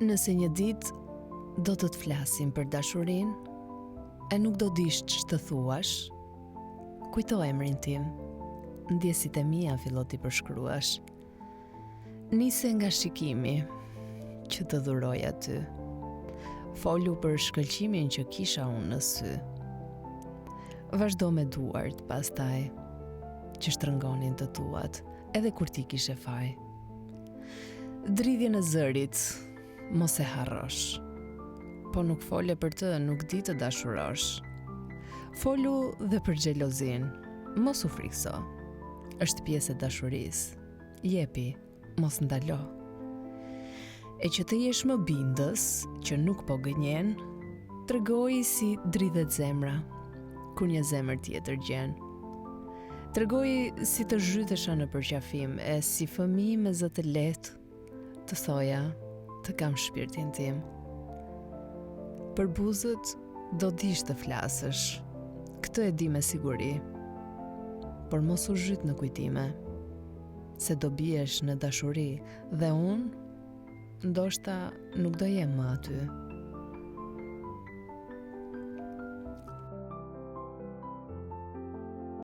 Nëse një ditë do të flasim për dashurinë, e nuk do dish ç'të të thuash, kujto emrin tim, ndjesit e mia fillo t'i përshkruash. Nise nga shikimi që të dhuroj aty, folu për shkëlqimin që kisha unë në sy. Vazhdo me duart pastaj, që shtrëngonin të tuat, edhe kur ti kishe faj. Dridhjen e zërit, mos e harrosh. Po nuk fole për të, nuk di të dashurosh. Folu dhe për xhelozin, mos u frikso. Është pjesë e dashurisë. Jepi, mos ndalo. E që të jesh më bindës, që nuk po gënjen, tregoj si dridhet zemra, kur një zemër tjetër gjen. Tregoj si të zhytesha në përqafim, e si fëmijë me zë të lehtë, të thoja, të kam shpirtin tim. Për buzët do dish të flasësh, këtë e di me siguri, por mos u zhyt në kujtime, se do biesh në dashuri dhe unë, ndoshta nuk do jem më aty.